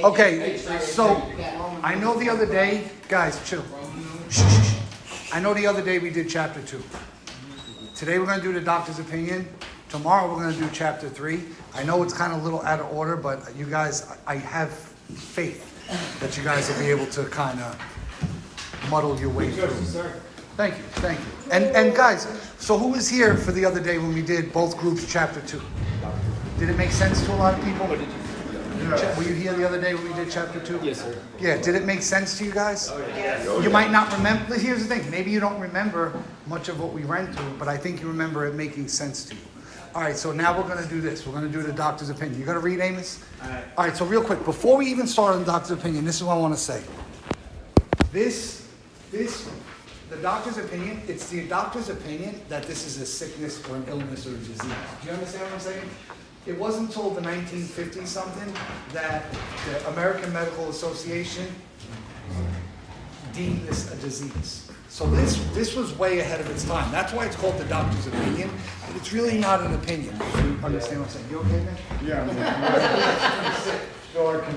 Okay, so I know the other day, guys, chill. Shh, shh, shh. I know the other day we did chapter 2. Today we're going to do the doctor's opinion. Tomorrow we're going to do chapter 3. I know it's kind of a little out of order, but you guys, I have faith that you guys will be able to kind of muddle your way through. Thank you, thank you. And guys, so who was here for the other day when we did both groups chapter 2? Did it make sense to a lot of people? Were you here the other day when we did chapter 2? Yes, sir. Yeah, did it make sense to you guys? Oh, yeah. You might not remember. Here's the thing. Maybe you don't remember much of what we ran through, but I think you remember it making sense to you. All right, so now we're going to do this. We're going to do the doctor's opinion. You got to read, Amos? All right, so real quick, before we even start on the doctor's opinion, this is what I want to say. The doctor's opinion, it's the doctor's opinion that this is a sickness or an illness or a disease. Do you understand what I'm saying? It wasn't until the 1950s something that the American Medical Association deemed this a disease. So this was way ahead of its time. That's why it's called the doctor's opinion, but it's really not an opinion. You understand what I'm saying? You okay, man? Yeah. So I can.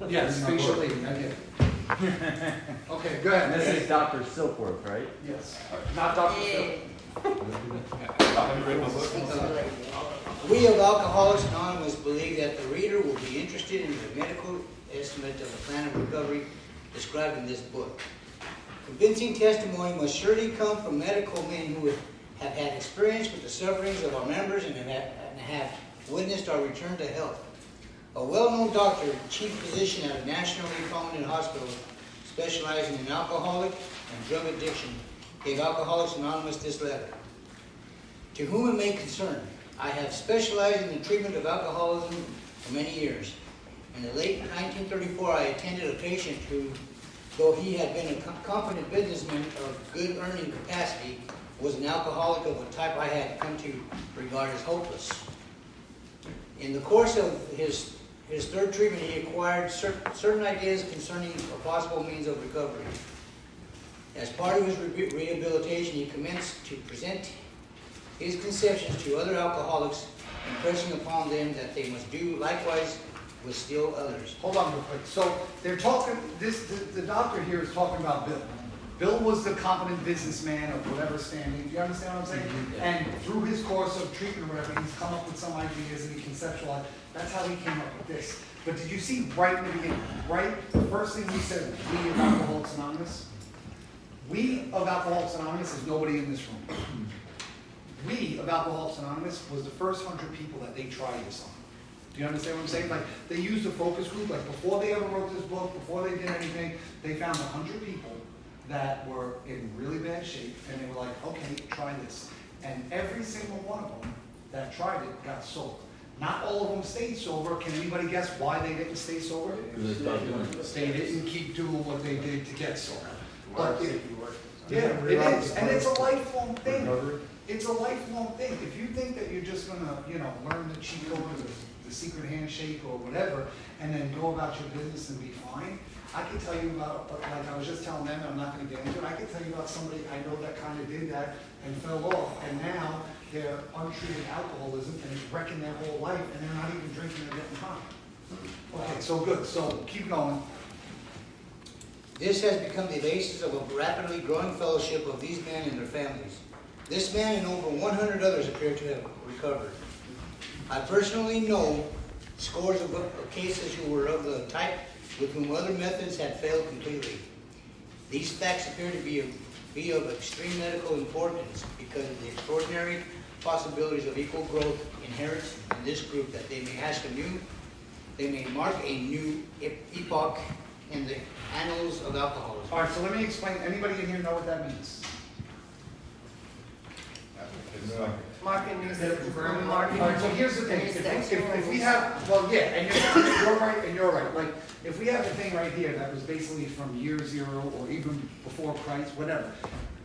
Yes, facial leading, I get it. Okay, go ahead. This is Dr. Silkworth, right? Yes. Not Dr. Phil. We of Alcoholics Anonymous believe that the reader will be interested in the medical estimate of the plan of recovery described in this book. Convincing testimony must surely come from medical men who have had experience with the sufferings of our members and have witnessed our return to health. A well-known doctor, chief physician at a nationally prominent hospital specializing in alcoholic and drug addiction, gave Alcoholics Anonymous this letter. To whom it may concern, I have specialized in the treatment of alcoholism for many years. In the late 1934, I attended a patient who, though he had been a competent businessman of good earning capacity, was an alcoholic of a type I had come to regard as hopeless. In the course of his third treatment, he acquired certain ideas concerning a possible means of recovery. As part of his rehabilitation, he commenced to present his conceptions to other alcoholics, impressing upon them that they must do likewise with still others. Hold on real quick. So they're talking, the doctor here is talking about Bill. Bill was the competent businessman of whatever standing. Do you understand what I'm saying? Mm-hmm. And through his course of treatment or whatever, he's come up with some ideas and he conceptualized. That's how he came up with this. But did you see right in the beginning, right? The first thing he said, we of Alcoholics Anonymous. We of Alcoholics Anonymous is nobody in this room. We of Alcoholics Anonymous was the first 100 people that they tried this on. Do you understand what I'm saying? Like, they used a focus group, like before they ever wrote this book, before they did anything, they found 100 people that were in really bad shape, and they were like, okay, try this. And every single one of them that tried it got sober. Not all of them stayed sober. Can anybody guess why they didn't stay sober? They didn't keep doing what they did to get sober. But yeah, it is, and it's a lifelong thing. It's a lifelong thing. If you think that you're just gonna, learn the cheat code or the secret handshake or whatever, and then go about your business and be fine, I can tell you about, like I was just telling them, I'm not going to get into it, I can tell you about somebody I know that kind of did that and fell off, and now they're untreated alcoholism and it's wrecking their whole life, and they're not even drinking or getting high. Okay, so good. So keep going. This has become the basis of a rapidly growing fellowship of these men and their families. This man and over 100 others appear to have recovered. I personally know scores of cases who were of the type with whom other methods had failed completely. These facts appear to be of extreme medical importance because of the extraordinary possibilities of equal growth inherent in this group, that they may mark a new epoch in the annals of alcoholism. All right, so let me explain. Anybody in here know what that means? Market news. All right, so here's the thing. If we have, well, yeah, and you're right, and you're right. Like, if we have a thing right here that was basically from year zero or even before Christ, whatever.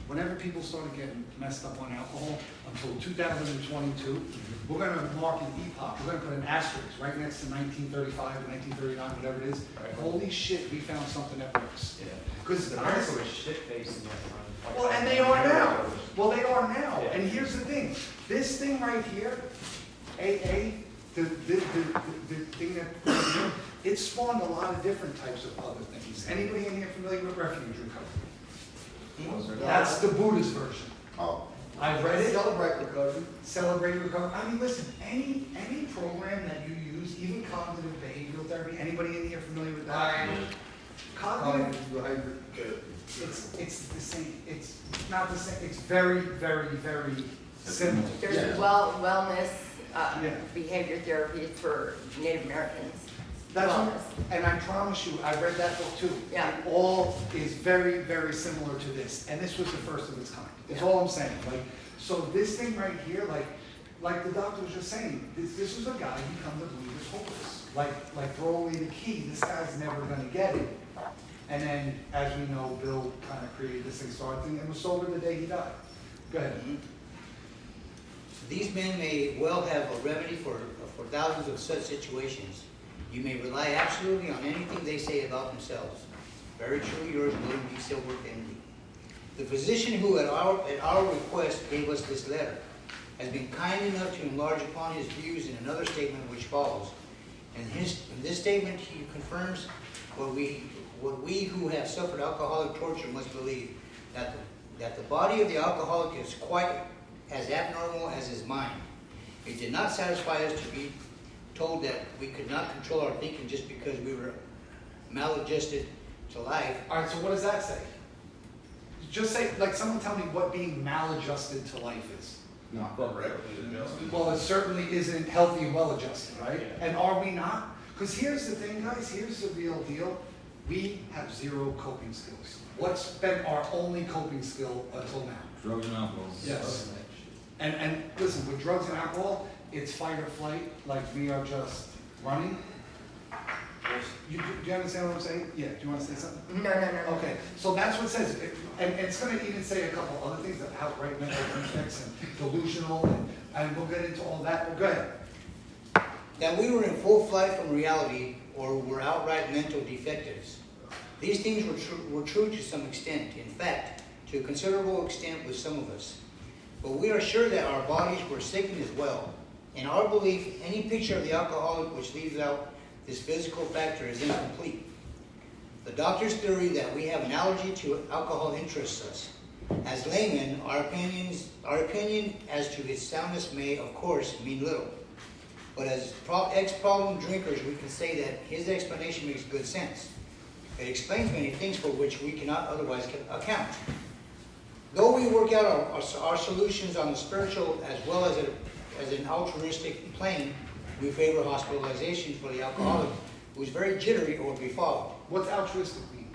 Whenever people started getting messed up on alcohol until 2022, we're going to mark an epoch. We're going to put an asterisk right next to 1935, 1939, whatever it is. Holy shit, we found something that works. Yeah. Because America was shit-faced in that time. well, and they are now. Well, they are now. And here's the thing. This thing right here, AA, the thing that it spawned a lot of different types of other things. Anybody in here familiar with refuge recovery? That's the Buddhist version. Oh, I've read it. Celebrate recovery. Celebrate recovery. I mean, listen, any program that you use, even cognitive behavioral therapy, anybody in here familiar with that? Cognitive, Behavior. it's the same, it's not the same, it's very, very, very similar. There's Yeah. wellness, Yeah. behavior therapy for Native Americans. That's what, Wellness. and I promise you, I read that book too. Yeah. It all is very, very similar to this, and this was the first of its kind. That's Yeah. all I'm saying. Like, so this thing right here, like the doctor was just saying, this was a guy who come to believe is hopeless. Like throw away the key, this guy's never gonna get it. And then, as we know, Bill kind of created this thing, started thing, and was sober the day he died. Go ahead. These men may well have a remedy for thousands of such situations. You may rely absolutely on anything they say about themselves. Very truly yours, William B. Silver, MD. The physician who, at our request, gave us this letter, has been kind enough to enlarge upon his views in another statement which follows. In this statement, he confirms what we who have suffered alcoholic torture must believe, that the body of the alcoholic is quite as abnormal as his mind. It did not satisfy us to be told that we could not control our thinking just because we were maladjusted to life. All right, so what does that say? Just say, like, someone tell me what being maladjusted to life is. not correctly adjusted. Well, it certainly isn't healthy and well-adjusted, right? And are we not? Because here's the thing, guys, here's the real deal. We have zero coping skills. What's been our only coping skill until now? Drugs and alcohol. Yes. And listen, with drugs and alcohol, it's fight or flight, like we are just running. Do you understand what I'm saying? Yeah, do you want to say something? No. Okay, so that's what it says, and it's gonna even say a couple other things, that outright mental defects and delusional, and we'll get into all that, but go ahead. That we were in full flight from reality or were outright mental defectives. These things were true to some extent, in fact, to a considerable extent with some of us. But we are sure that our bodies were sickened as well. In our belief, any picture of the alcoholic which leaves out this physical factor is incomplete. The doctor's theory that we have an allergy to alcohol interests us. As laymen, our opinion as to its soundness may, of course, mean little. But as ex-problem drinkers, we can say that his explanation makes good sense. It explains many things for which we cannot otherwise account. Though we work out our solutions on the spiritual as well as an altruistic plane, we favor hospitalization for the alcoholic who is very jittery or befogged. What's altruistic mean?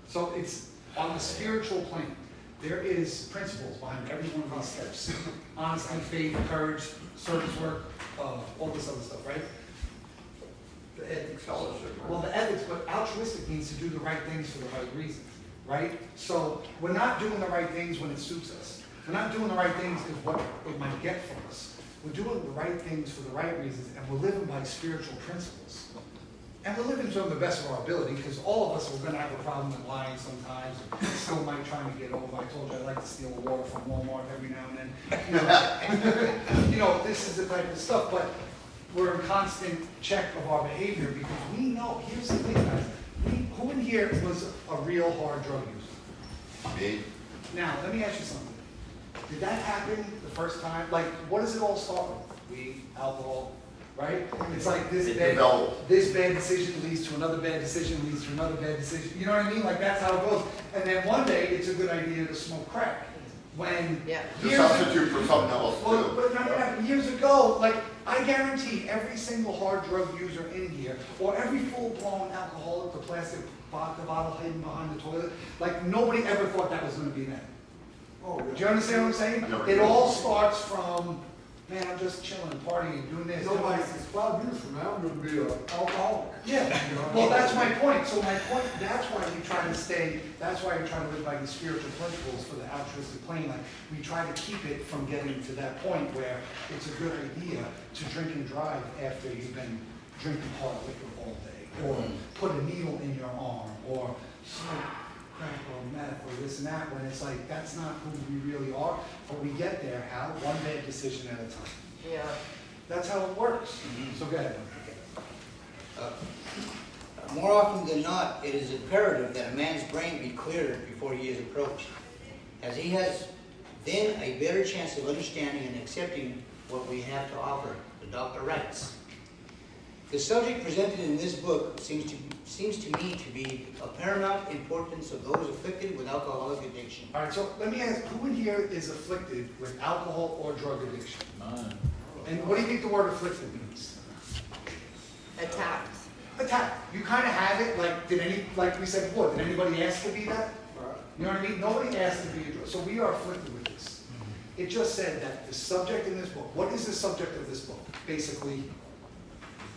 So it's on the spiritual plane. There is principles behind every one of these steps. Honesty, faith, courage, service work, all this other stuff, right? The ethics fellowship. Well, the ethics, but altruistic means to do the right things for the right reasons, right? So we're not doing the right things when it suits us. We're not doing the right things because what it might get from us. We're doing the right things for the right reasons, and we're living by spiritual principles. And we're living to the best of our ability, because all of us are going to have a problem with lying sometimes. Still might try to get over. I told you I like to steal water from Walmart every now and then. You know, this is the type of stuff, but we're in constant check of our behavior, because we know, here's the thing, guys. Who in here was a real hard drug user? Me? Now, let me ask you something. Did that happen the first time? Like, what does it all start with? Weed, alcohol, right? It's like this It bad developed. decision leads to another bad decision, leads to another bad decision. You know what I mean? Like, that's how it goes. And then one day, it's a good idea to smoke crack. When Yeah. To years substitute for something else well, too. but remember that years ago, like, I guarantee every single hard drug user in here, or every full-blown alcoholic, the plastic vodka bottle hidden behind the toilet, like, nobody ever thought that was gonna be them. Oh, Do you understand what I'm saying? Never It did. all starts from, man, I'm just chilling, partying, doing this. doing Nobody that. says 5 years from now, I'm gonna be an alcoholic. Yeah, well, that's my point. So my point, that's why we try to stay, that's why we try to live by these spiritual principles for the altruistic plane. Like, we try to keep it from getting to that point where it's a good idea to drink and drive after you've been drinking hard liquor all day, or put a needle in your arm, or smoke crack or meth or this and that, when it's like, that's not who we really are. But we get there, how? One bad decision at a time. Yeah. That's how it works. So go ahead. More often than not, it is imperative that a man's brain be cleared before he is approached, as he has then a better chance of understanding and accepting what we have to offer, the doctor writes. The subject presented in this book seems to me to be of paramount importance of those afflicted with alcoholic addiction. All right, so let me ask, who in here is afflicted with alcohol or drug addiction? Mine. And what do you think the word afflicted means? Attacked. Attacked. You kind of have it, like we said before, did anybody ask to be that? Right. You know what I mean? Nobody asked to be a drug. So we are afflicted with this. It just said that the subject in this book, what is the subject of this book? Basically,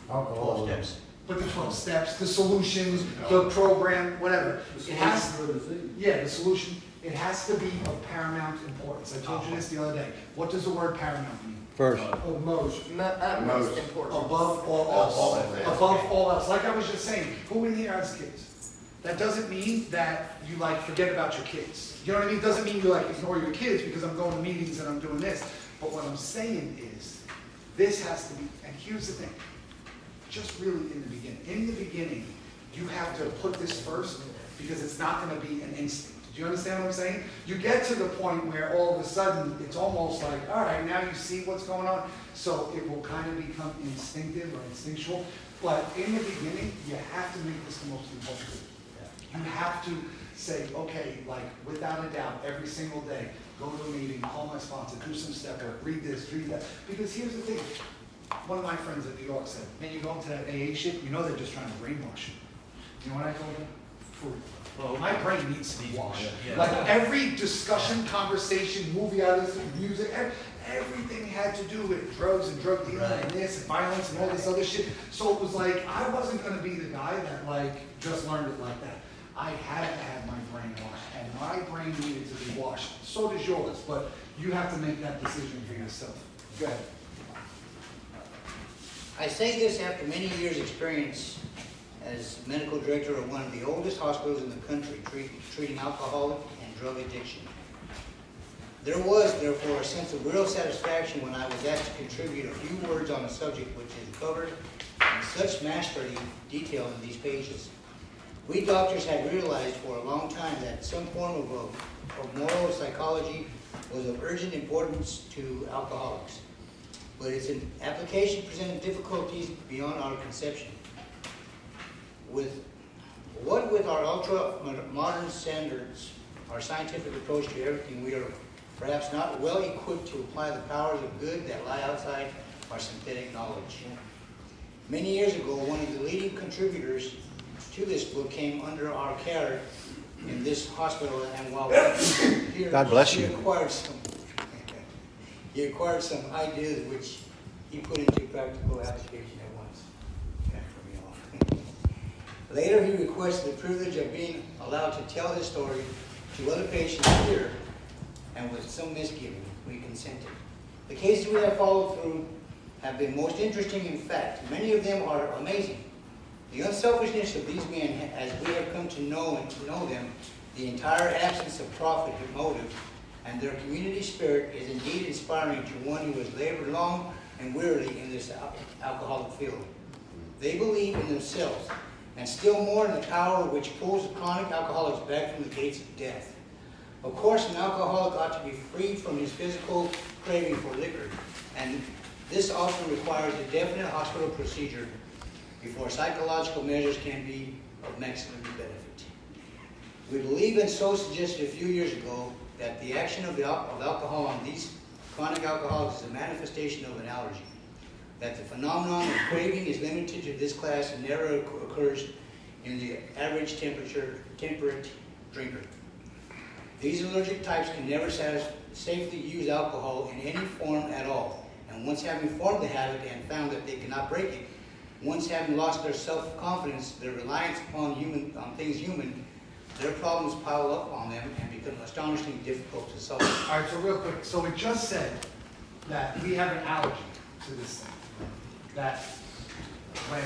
12 steps. but the 12 steps, the solutions, the program, whatever. It has, For the disease. yeah, the solution, it has to be of paramount importance. I told you this the other day. What does the word paramount mean? First. Oh, most. Most Most. important. Above all else. All else, yeah. Above all else. Like I was just saying, who in here has kids? That doesn't mean that you like forget about your kids. You know what I mean? It doesn't mean you like ignore your kids because I'm going to meetings and I'm doing this. But what I'm saying is, this has to be, and here's the thing, just really in the beginning. In the beginning, you have to put this first because it's not going to be an instinct. Do you understand what I'm saying? You get to the point where all of a sudden it's almost like, all right, now you see what's going on. So it will kind of become instinctive or instinctual. But in the beginning, you have to make this the most important thing. You have to say, okay, like without a doubt, every single day, go to a meeting, call my sponsor, do some step work, read this, read that. Because here's the thing, one of my friends at New York said, man, you go into that AA shit, you know they're just trying to brainwash you. You know what I told him? Well, my brain needs to be washed. Yeah. Like every discussion, conversation, movie I listen to, music, everything had to do with drugs and drug dealing and this and violence and all this other shit. So it was like, I wasn't gonna be the guy that like just learned it like that. I had to have my brain washed, and my brain needed to be washed. So does yours, but you have to make that decision for yourself. Go ahead. I say this after many years' experience as medical director of one of the oldest hospitals in the country treating alcoholic and drug addiction. There was, therefore, a sense of real satisfaction when I was asked to contribute a few words on a subject which is covered in such masterly detail in these pages. We doctors had realized for a long time that some form of moral psychology was of urgent importance to alcoholics, but its application presented difficulties beyond our conception. With our ultra-modern standards, our scientific approach to everything, we are perhaps not well equipped to apply the powers of good that lie outside our synthetic knowledge. Many years ago, one of the leading contributors to this book came under our care in this hospital, and while here, God bless you. he acquired some ideas which he put into practical application at once. Later, he requested the privilege of being allowed to tell his story to other patients here, and with some misgiving, we consented. The cases we have followed through have been most interesting. In fact, many of them are amazing. The unselfishness of these men, as we have come to know them, the entire absence of profit motive, and their community spirit is indeed inspiring to one who has labored long and wearily in this alcoholic field. They believe in themselves, and still more in the power which pulls the chronic alcoholics back from the gates of death. Of course, an alcoholic ought to be freed from his physical craving for liquor, and this often requires a definite hospital procedure before psychological measures can be of maximum benefit. We believe, and so suggested a few years ago, that the action of alcohol on these chronic alcoholics is a manifestation of an allergy, that the phenomenon of craving is limited to this class and never occurs in the average temperate drinker. These allergic types can never safely use alcohol in any form at all, and once having formed the habit and found that they cannot break it, once having lost their self-confidence, their reliance on things human, their problems pile up on them and become astonishingly difficult to solve. All right, so real quick, so it just said that we have an allergy to this thing. That when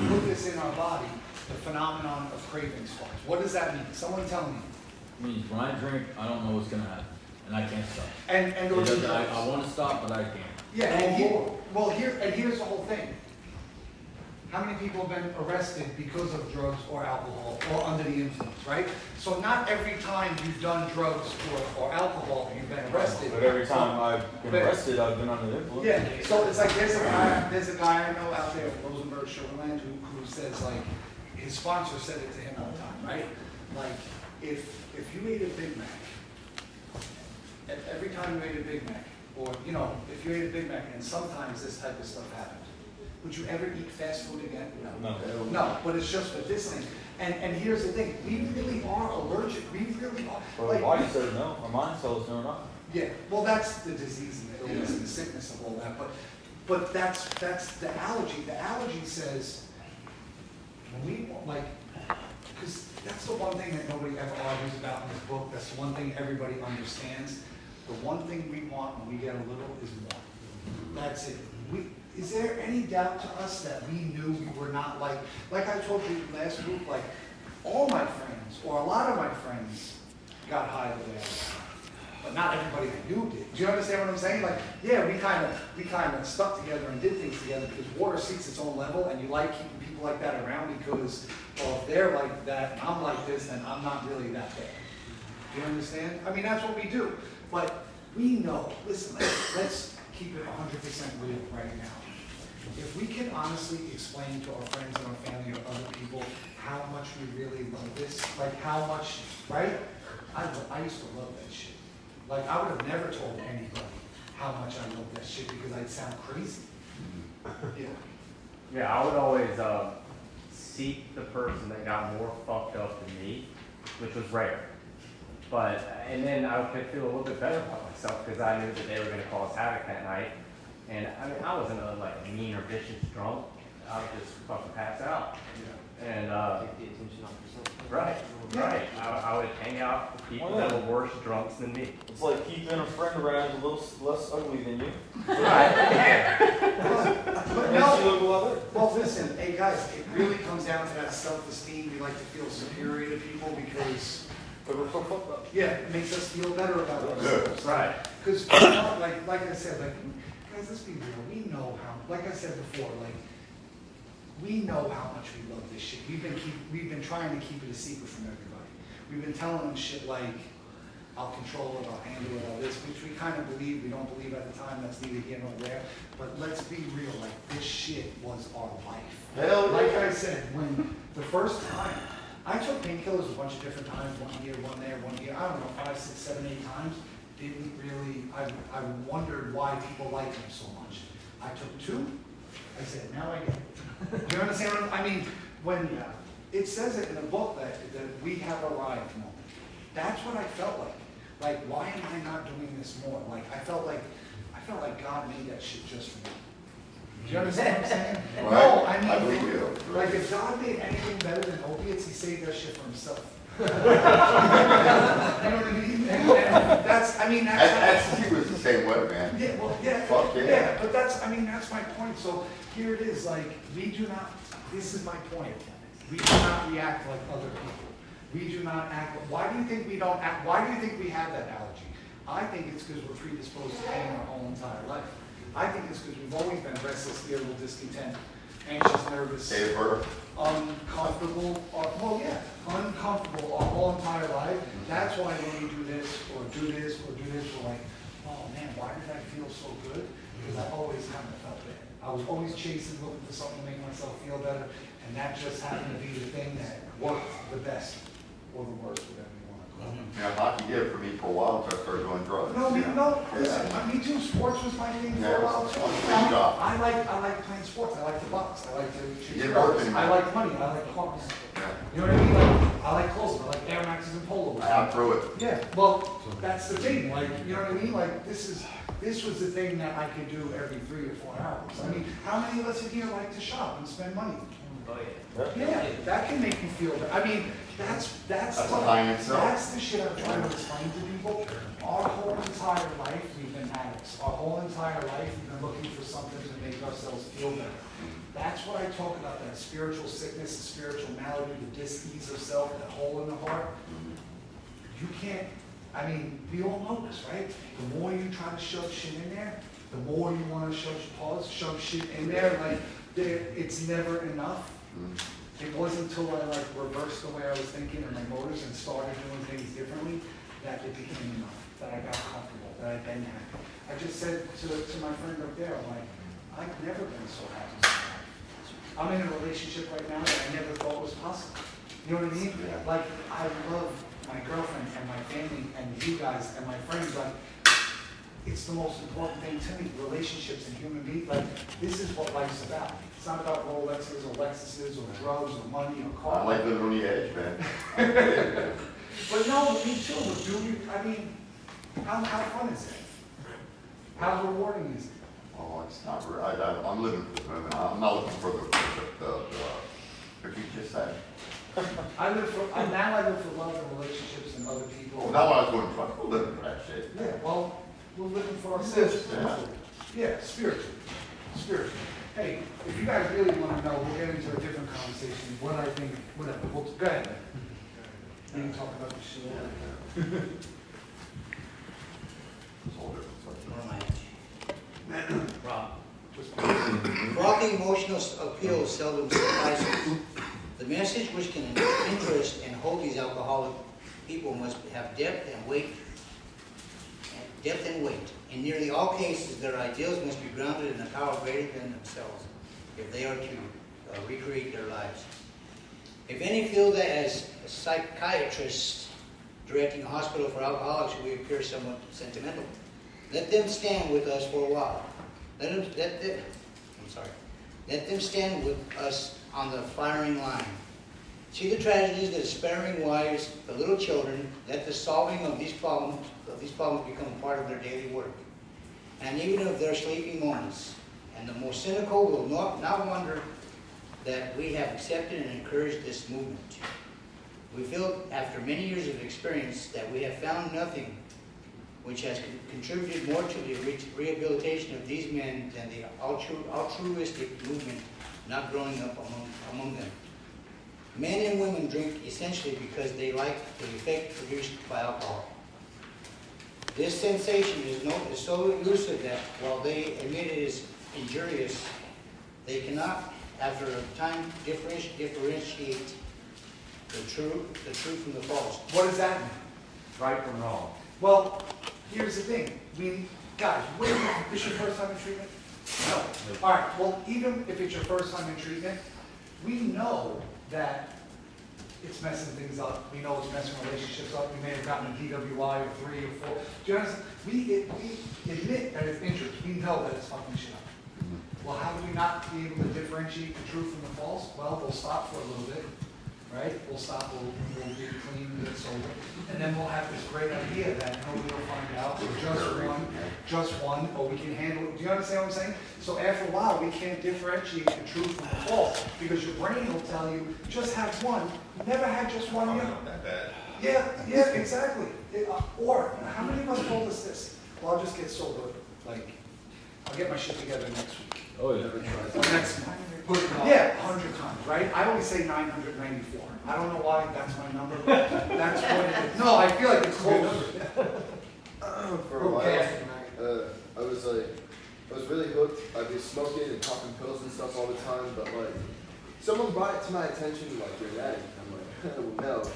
we put this in our body, the phenomenon of craving starts. What does that mean? Someone tell me. It means when I drink, I don't know what's gonna happen, and I can't stop. And I want to stop, but I can't. yeah, and here's the whole thing. How many people have been arrested because of drugs or alcohol or under the influence, right? So not every time you've done drugs or alcohol, you've been arrested. But every time I've been But- arrested, I've been under the influence. Yeah, so it's like there's a guy I know out there, Rosenberg, Sugarland, who says like, his sponsor said it to him all the time, right? Like, if you ate a Big Mac, every time you ate a Big Mac, or, you know, if you ate a Big Mac, and sometimes this type of stuff happens, would you ever eat fast food again? No. No, but it's just with this thing. And here's the thing, we really are allergic, we really are. Well, Like, why you said no? Our mind tells us no or not. yeah, well, that's the disease and the illness and the sickness of all that, but that's the allergy. The allergy says, when we, like, because that's the one thing that nobody ever argues about in this book, that's the one thing everybody understands. The one thing we want when we get a little is more. That's it. Is there any doubt to us that we knew we were not like I told you last week, like, all my friends, or a lot of my friends, got high the way I got. But not everybody I knew did. Do you understand what I'm saying? Like, yeah, we kind of stuck together and did things together because water seeks its own level, and you like keeping people like that around because, well, if they're like that and I'm like this, then I'm not really that bad. Do you understand? I mean, that's what we do. But we know. Listen, let's keep it 100% real right now. If we can honestly explain to our friends and our family or other people how much we really love this, like how much, right? I used to love that shit. Like, I would have never told anybody how much I love that shit because I'd sound crazy. Yeah. Yeah, I would always seek the person that got more fucked up than me, which was rare. But, and then I could feel a little bit better about myself because I knew that they were going to cause havoc that night. And I mean, I wasn't a mean or vicious drunk. I would just fucking pass out. And, right. I would hang out with people that were worse drunks than me. It's like keeping a friend around a little less ugly than you. Right. But Makes you no, look a lot better. well, listen, hey guys, it really comes down to that self-esteem. We like to feel superior to people because, But we're so fucked up. yeah, it makes us feel better about ourselves. Right. Because, you know, like I said, like, guys, let's be real. We know how, like I said before, like, we know how much we love this shit. We've been trying to keep it a secret from everybody. We've been telling them shit like, I'll control it, I'll handle it, all this, which we kind of believe, we don't believe at the time, that's neither here nor there. But let's be real, like, this shit was our life. Hell yeah. Like I said, when the first time, I took painkillers a bunch of different times, 1 year, 1 there, 1 year, I don't know, 5, 6, 7, 8 times. Didn't really, I wondered why people liked them so much. I took 2, I said, now I get it. Do you understand what I mean? When it says it in the book that we have arrived moment. That's what I felt like. Like, why am I not doing this more? Like, I felt like God made that shit just for me. Do you understand what I'm saying? Right. No, I I believe mean, you. like if God made anything better than opiates, he saved that shit for himself. You know what I mean? And that's, I mean, that's. He was the same way, man. Yeah, well, yeah, Fuck yeah. yeah, but that's, I mean, that's my point. So here it is, like, we do not, this is my point. We do not react like other people. We do not act, why do you think we don't act, why do you think we have that allergy? I think it's because we're predisposed to pain our whole entire life. I think it's because we've always been restless, irritable, discontent, anxious, nervous, Gave birth. uncomfortable, uncomfortable our whole entire life. That's why when we do this, or do this, or do this, we're like, oh man, why did I feel so good? Because I always kind of felt bad. I was always chasing, looking for something to make myself feel better, and that just happened to be the thing that worked the best, or the worst, whatever you want to call it. Yeah, hockey did for me for a while until I started doing drugs. No, you know? no, listen, me too, sports was my thing for Yeah, a while it's too. a great job. I like playing sports, I like to box, I like to chase didn't girls, work anymore. I like money, I like cars. Yeah. You know what I mean? Like, I like clothes, I like Air Maxes and polos. I outgrew it. Yeah, well, that's the thing, like, you know what I mean? Like, this was the thing that I could do every 3 or 4 hours. I mean, how many of us in here like to shop and spend money? Yeah, that can make you feel, I mean, that's That's a high in itself. That's the shit I'm trying to explain to people. Our whole entire life, we've been addicts. Our whole entire life, we've been looking for something to make ourselves feel better. That's what I talk about, that spiritual sickness, the spiritual malady, the dis-ease of self, that hole in the heart. You can't, I mean, we all know this, right? The more you try to shove shit in there, the more you want to shove shit in there. Like, it's never enough. Mm. It wasn't until I like reversed the way I was thinking and my motives and started doing things differently that it became enough, that I got comfortable, that I then happy. I just said to my friend up there, I'm like, I've never been so happy in my life. I'm in a relationship right now that I never thought was possible. You know what I mean? Yeah. Like, I love my girlfriend and my family and you guys and my friends. Like, it's the most important thing to me, relationships and human beings. Like, this is what life's about. It's not about Rolexes or Lexuses or drugs or money or I cars. like living on the edge, man. But no, me too, but do you, I mean, how fun is it? How rewarding is it? Oh, it's not, I'm living for the moment. I'm not looking for what you just said. I live for love and relationships and other people. Well, now I was going to try, I'm living for that shit. Yeah, well, we're living for ourselves. Yeah. Yeah, spiritually, spiritually. Hey, if you guys really want to know, we'll get into a different conversation, what I think, whatever, we'll, go ahead. We can talk about this shit. It's all different subject. Where am I at? Rob, Frothy emotional appeal seldom suffices. The message which can interest and hold these alcoholic people must have depth and weight. In nearly all cases, their ideals must be grounded in a power greater than themselves if they are to recreate their lives. If any feel that as psychiatrists directing a hospital for alcoholics we appear somewhat sentimental, let them stand with us for a while. Let them stand with us on the firing line. See the tragedies, the despairing wives, the little children. Let the solving of these problems become part of their daily work, and even of their sleeping moments. And the most cynical will not wonder that we have accepted and encouraged this movement. We feel, after many years of experience, that we have found nothing which has contributed more to the rehabilitation of these men than the altruistic movement not growing up among them. Men and women drink essentially because they like the effect produced by alcohol. This sensation is so elusive that while they admit it is injurious, they cannot, after a time, differentiate the true from the false. What does that mean? Right from wrong. Well, here's the thing. Guys, is your first time in treatment? No. All right, well, even if it's your first time in treatment, we know that it's messing things up. We know it's messing relationships up. We may have gotten a DWI or 3 or 4. Do you understand? We admit that it's injured. We know that it's fucking shit up. Well, how do we not be able to differentiate the truth from the false? Well, we'll stop for a little bit, right? We'll stop, we'll get clean, get sober, and then we'll have this great idea that nobody will find out, or just one, or we can handle it. Do you understand what I'm saying? So after a while, we can't differentiate the truth from the false, because your brain will tell you, just have one. You never had just one yet. That bad. Yeah, exactly. Or, how many of us told us this? Well, I'll just get sober, like, I'll get my shit together next week. oh yeah. Or next month. Yeah, 100 times, right? I always say 994. I don't know why that's my number, but that's what it is. No, I feel like it's close. For a while, Okay. I was really hooked. I'd be smoking and popping pills and stuff all the time, but like, someone brought it to my attention, like, you're an addict. I'm like, well, no.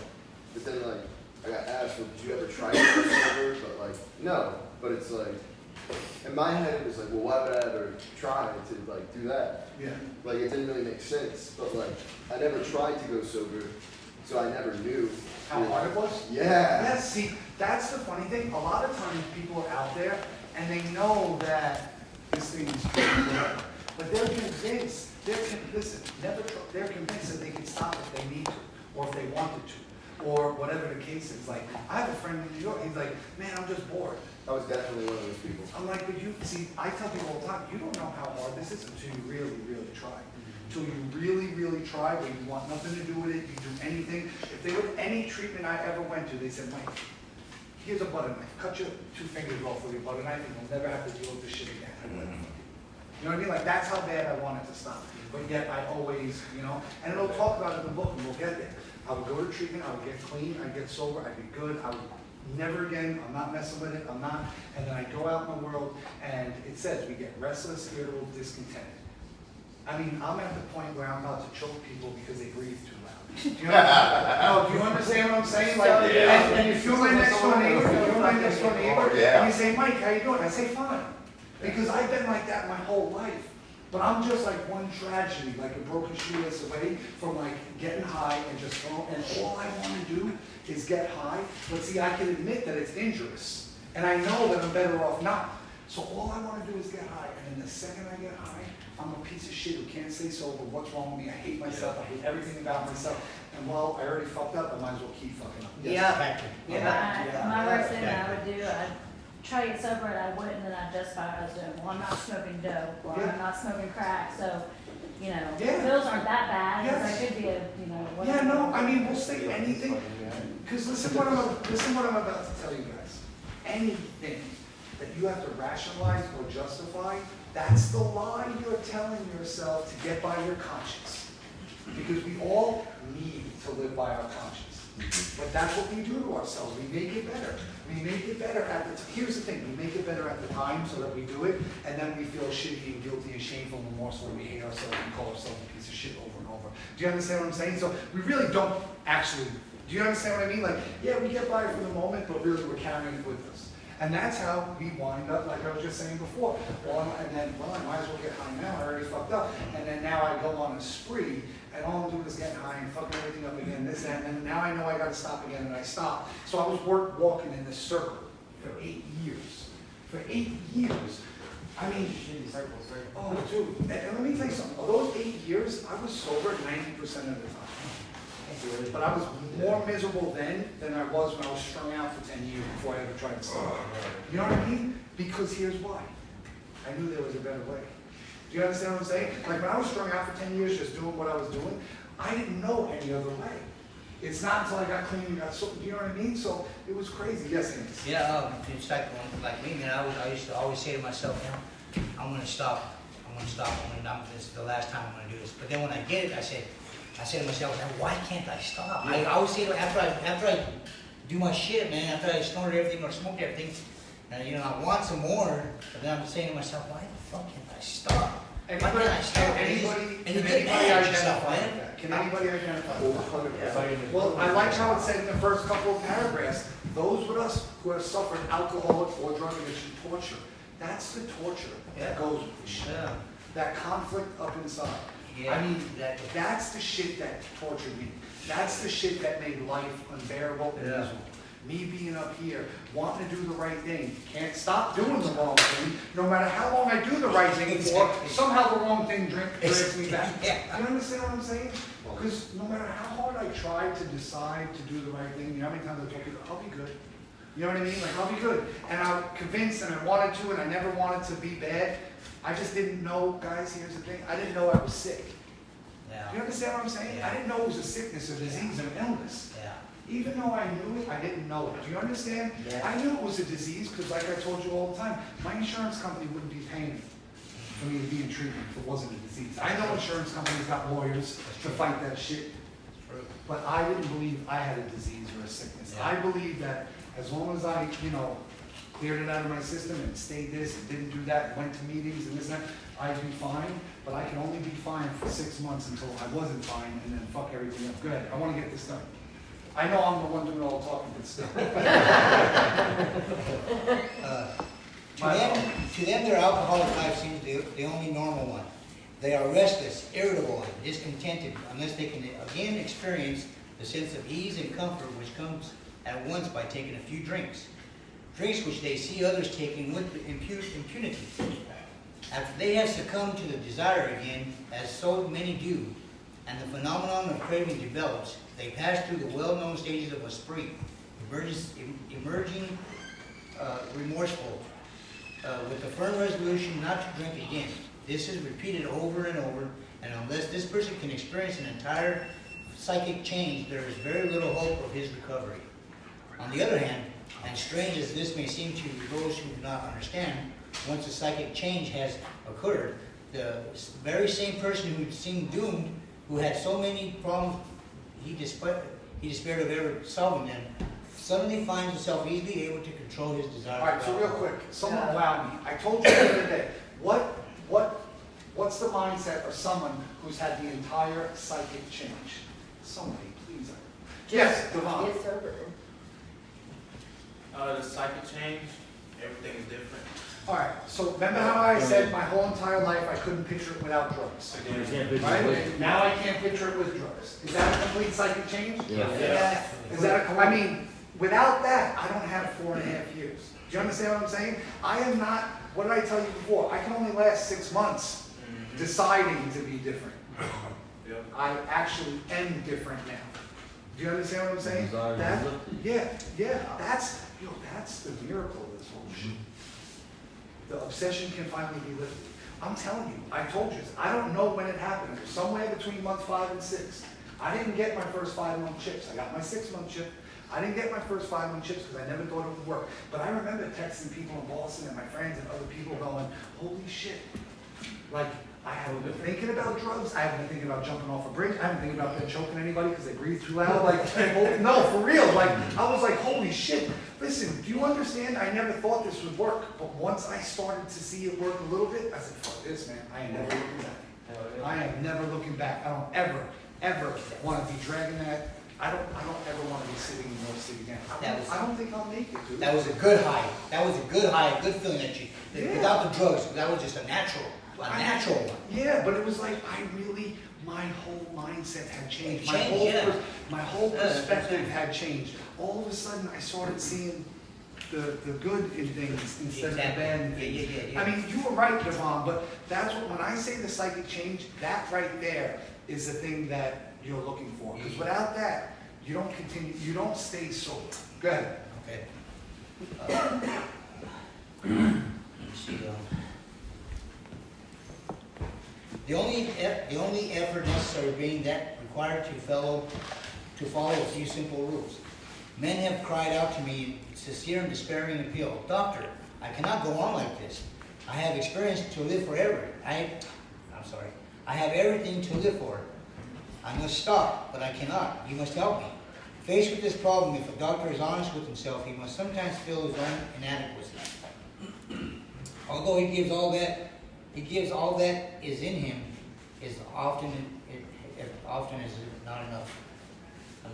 But then like, I got asked, well, did you ever try to get sober? But like, no. But it's like, in my head it was like, well, why would I ever try to like do that? Yeah. Like, it didn't really make sense. But like, I never tried to go sober, so I never knew. How hard it was? Yeah. Yes, see, that's the funny thing. A lot of times people are out there and they know that this thing is whatever, but they're convinced, they're convinced that they can stop if they need to, or if they wanted to, or whatever the case is. Like, I have a friend in New York, he's like, man, I'm just bored. I was definitely one of those people. I'm like, but you, see, I tell people all the time, you don't know how hard this is until you really, really try. Until you really, really try, where you want nothing to do with it, you do anything. If there was any treatment I ever went to, they said, Mike, here's a butter knife. Cut your 2 fingers off with your butter knife and you'll never have to deal with this shit again. You know what I mean? Like, that's how bad I wanted to stop. But yet I always, and it'll talk about it in the book and we'll get there. I would go to treatment, I would get clean, I'd get sober, I'd be good, I would never again, I'm not messing with it, I'm not. And then I go out in the world and it says we get restless, irritable, discontented. I mean, I'm at the point where I'm about to choke people because they breathe too loud. Do you understand? No, do you understand what I'm saying? Like, Yeah. and if you're my next door neighbor, Oh, yeah. and you say, Mike, how you doing? I say, fine. Because I've been like that my whole life. But I'm just like one tragedy, like a broken shoelace away from like getting high and just throwing, and all I want to do is get high. But see, I can admit that it's dangerous. And I know that I'm better off not. So all I want to do is get high. And then the second I get high, I'm a piece of shit who can't stay sober. What's wrong with me? I hate myself. I hate everything about myself. And well, I already fucked up. I might as well keep fucking up. Yeah. My worst thing that I would do, I'd try to get sober and I wouldn't, and then I'd justify what I was doing. Well, I'm not smoking dope, or Yeah. I'm not smoking crack, so, you know, Yeah. pills aren't that bad, because Yes. I could be a, you know, Yeah, whatever. no, I mean, we'll say anything. Because listen what I'm about to tell you guys. Anything that you have to rationalize or justify, that's the lie you're telling yourself to get by your conscience. Because we all need to live by our conscience. But that's what we do to ourselves. We make it better. We make it better at the time. Here's the thing, we make it better at the time so that we do it, and then we feel shitty and guilty and shameful and remorseful, and we hate ourselves and call ourselves a piece of shit over and over. Do you understand what I'm saying? So we really don't actually, do you understand what I mean? Like, yeah, we get by for the moment, but really we're carrying it with us. And that's how we wind up, like I was just saying before. Well, and then, well, I might as well get high now, I already fucked up. And then now I go on a spree, and all I'm doing is getting high and fucking everything up again, this, that, and then now I know I gotta stop again, and I stop. So I was walking in this circle for 8 years. For 8 years. I mean, oh, dude, and let me tell you something. Of those 8 years, I was sober 90% of the time. But I was more miserable then than I was when I was strung out for 10 years before I ever tried to stop. You know what I mean? Because here's why. I knew there was a better way. Do you understand what I'm saying? Like when I was strung out for 10 years just doing what I was doing, I didn't know any other way. It's not until I got clean and got sober, do you know what I mean? So it was crazy. Yes, Amos? Yeah, it's like me, man, I used to always say to myself, you know, I'm gonna stop, this is the last time I'm gonna do this. But then when I get it, I say to myself, man, why can't I stop? I always say, after I do my shit, man, after I snorted everything or smoked everything, you know, I want some more, but then I'm saying to myself, why the fuck can't I stop? Why can't I stop? And you get mad at yourself, identify man. that? Can anybody identify that? 100%. Well, I like how it said in the first couple of paragraphs, those with us who have suffered alcoholic or drug addiction torture, that's the torture that goes with the shit. Yeah. That conflict up inside. Yeah, I mean, exactly. that's the shit that tortured me. That's the shit that made life unbearable and Yeah. miserable. Me being up here, wanting to do the right thing, can't stop doing the wrong thing, no matter how long I do the right thing for, Exactly. somehow the wrong thing drags me back. Yeah. You understand what I'm saying? Because no matter how hard I try to decide to do the right thing, you know how many times I told people, I'll be good. You know what I mean? Like, I'll be good. And I'm convinced and I wanted to and I never wanted to be bad. I just didn't know, guys, here's the thing, I didn't know I was sick. Yeah. Do you understand what I'm saying? Yeah. I didn't know it was a sickness, a disease, an illness. Yeah. Even though I knew it, I didn't know it. Do you understand? Yeah. I knew it was a disease because like I told you all the time, my insurance company wouldn't be paying for me to be in treatment if it wasn't a disease. I know insurance companies got lawyers to fight that shit, but I didn't believe I had a disease or a sickness. Yeah. I believe that as long as I, you know, cleared it out of my system and stayed this and didn't do that, and went to meetings and this and that, I'd be fine, but I can only be fine for 6 months until I wasn't fine and then fuck everything up. Good, I wanna get this done. I know I'm the one doing all the talking, but still. To them, their alcoholic life seems the only normal one. They are restless, irritable, and discontented unless they can again experience the sense of ease and comfort which comes at once by taking a few drinks. Drinks which they see others taking with impunity. After they have succumbed to the desire again, as so many do, and the phenomenon of craving develops, they pass through the well-known stages of a spree, emerging remorseful, with the firm resolution not to drink again. This is repeated over and over, and unless this person can experience an entire psychic change, there is very little hope of his recovery. On the other hand, and strange as this may seem to those who do not understand, once a psychic change has occurred, the very same person who seemed doomed, who had so many problems he despaired of ever solving them, suddenly finds himself easily able to control his desire. All right, so real quick, someone allow me. I told you the other day, what What's the mindset of someone who's had the entire psychic change? Somebody, please. Yes, Devon. Get sober. The psychic change, everything is different. All right, so remember how I said my whole entire life I couldn't picture it without drugs? You can't picture Right? it. Now I can't picture it with drugs. Is that a complete psychic change? Yeah. Is that I mean, without that, I don't have 4.5 years. Do you understand what I'm saying? I am not, what did I tell you before? I can only last 6 months deciding to be different. Yep. I actually am different now. Do you understand what I'm saying? Desire to be That, lifted. yeah, that's the miracle of this whole shit. The obsession can finally be lifted. I'm telling you, I told you, I don't know when it happened. It was somewhere between month 5 and 6. I didn't get my first 5-month chips. I got my 6-month chip. I didn't get my first 5-month chips because I never thought it would work. But I remember texting people in Boston and my friends and other people going, holy shit. Like, I haven't been thinking about drugs. I haven't been thinking about jumping off a bridge. I haven't been thinking about them choking anybody because they breathe too loud. Like, no, for real. Like, I was like, holy shit. Listen, do you understand? I never thought this would work. But once I started to see it work a little bit, I said, fuck this, man. I ain't never looking back. I am never looking back. I don't ever want to be dragging that. I don't ever want to be sitting in North City again. I don't think I'll make it, dude. That was a good high. That was a good high, a good feeling that you, Yeah. without the drugs, that was just a natural one. Yeah, but it was like my whole mindset had changed. It changed, My whole perspective had changed. All of a sudden, I started seeing the good in things instead of the bad in things. Yeah. I mean, you were right, Devon, but that's what, when I say the psychic change, that right there is the thing that you're looking for. Because without that, you don't continue, you don't stay sober. Go ahead. Okay. Let me see, the only effort necessary being that required to follow a few simple rules. Men have cried out to me in sincere and despairing appeal, Doctor, I cannot go on like this. I have experience to live forever. I have everything to live for. I must stop, but I cannot. You must help me. Faced with this problem, if a doctor is honest with himself, he must sometimes feel his own inadequacy. Although he gives all that is in him, is often is not enough.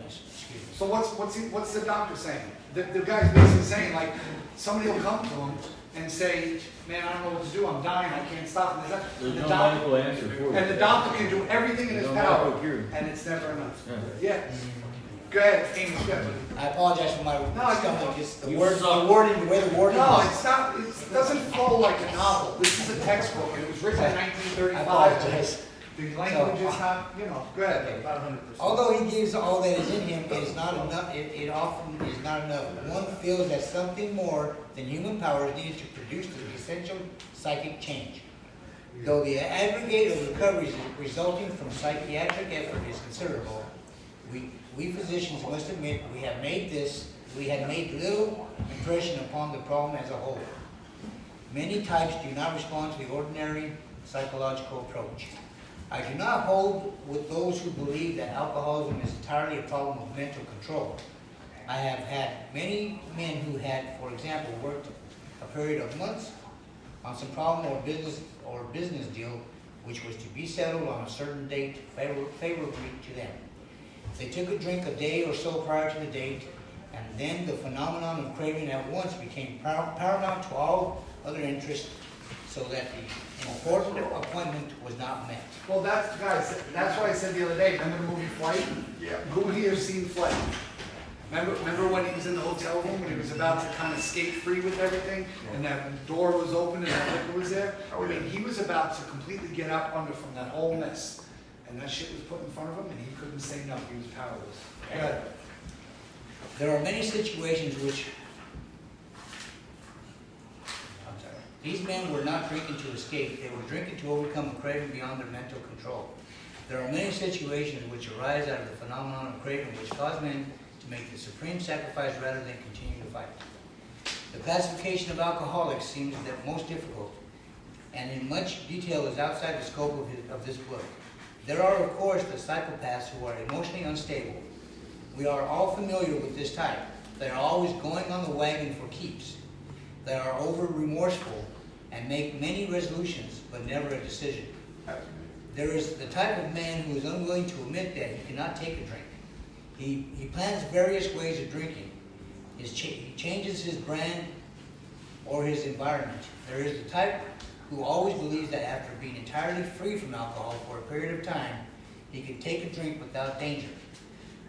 Excuse me. So what's the doctor saying? The guy's basically saying, like, somebody will come to him and say, man, I don't know what to do, I'm dying, I can't stop. And There's the no doc- medical answer for it. And the doctor can do everything in his There's no power, medical cure. and it's never enough. Yeah. Yeah. Go ahead, Amy, go ahead. I apologize for my No, stumbling, just the You word, suck. the wording, the way the wording No, was. it's not, it doesn't flow like a novel. This is a textbook, and it was written in I 1935. apologize. The language is not, go ahead. Okay. Although he gives all that is in him, it is not enough. It often is not enough. One feels that something more than human power is needed to produce the essential psychic change. Though the aggregate of recoveries resulting from psychiatric effort is considerable, we physicians must admit we have made little impression upon the problem as a whole. Many types do not respond to the ordinary psychological approach. I do not hold with those who believe that alcoholism is entirely a problem of mental control. I have had many men who had, for example, worked a period of months on some problem or business deal which was to be settled on a certain date favorably to them. They took a drink a day or so prior to the date, and then the phenomenon of craving at once became paramount to all other interests, so that the important appointment was not met. Well, guys, that's why I said the other day, remember the movie Flight? Yeah. Who here seen Flight? Remember when he was in the hotel room and he was about to kind of skate free with everything, and that door was open and that liquor was there? I mean, he was about to completely get out from that whole mess, and that shit was put in front of him, and he couldn't say no. He was powerless. Go ahead. There are many situations which, these men were not drinking to escape, they were drinking to overcome a craving beyond their mental control. There are many situations which arise out of the phenomenon of craving which cause men to make the supreme sacrifice rather than continue to fight. The classification of alcoholics seems that most difficult, and in much detail is outside the scope of this book. There are, of course, the psychopaths who are emotionally unstable. We are all familiar with this type. They are always going on the wagon for keeps. They are over remorseful and make many resolutions, but never a decision. There is the type of man who is unwilling to admit that he cannot take a drink. He plans various ways of drinking. He changes his brand or his environment. There is the type who always believes that after being entirely free from alcohol for a period of time, he can take a drink without danger.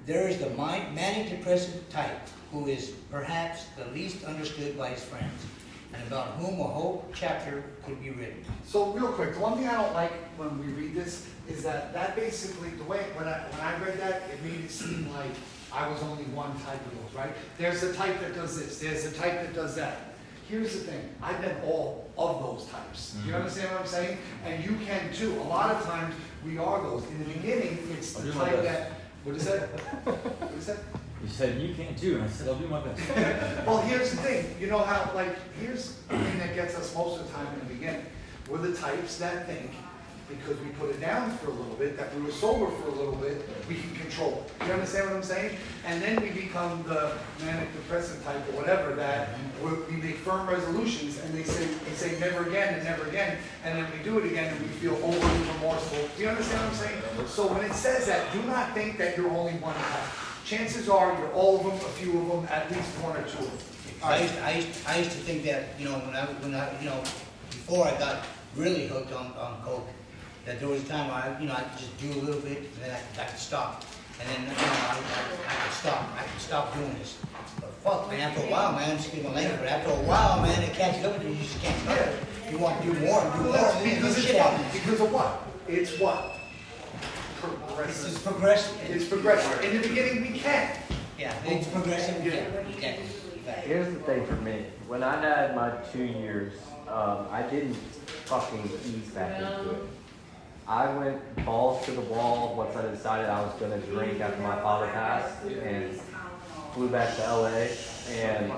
There is the manic depressive type who is perhaps the least understood by his friends, and about whom a whole chapter could be written. So real quick, the one thing I don't like when we read this is that basically, the way, when I read that, it made it seem like I was only one type of those, right? There's the type that does this, there's the type that does that. Here's the thing, I've been all of those types. You understand what I'm saying? And you can too. A lot of times, we are those. In the beginning, it's the type that, what is that? What is that? You said you can too, and I said I'll do my best. Well, here's the thing, you know how, like, here's the thing that gets us most of the time in the beginning. We're the types that think, because we put it down for a little bit, that we were sober for a little bit, we can control it. You understand what I'm saying? And then we become the manic depressive type or whatever, that we make firm resolutions, and they say never again and never again, and then we do it again and we feel overly remorseful. Do you understand what I'm saying? So when it says that, do not think that you're only one type. Chances are you're all of them, a few of them, at least one or two of them. I used to think that, you know, when I before I got really hooked on coke, that there was a time I could just do a little bit, and then I could stop. And then, I could stop doing this. But fuck, man, after a while, man, I'm just getting my language, but after a while, man, it catches up with you, you just can't stop it. You want to do more and do more, and then Because the it's shit what? happens. Because of what? It's what? It's Progressive. progressive. It's progressive. In the beginning, we can. Yeah, it's progressive, yeah, exactly. Here's the thing for me. When I had my 2 years, I didn't fucking ease back into it. I went balls to the wall once I decided I was going to drink after my father passed, and flew back to LA, and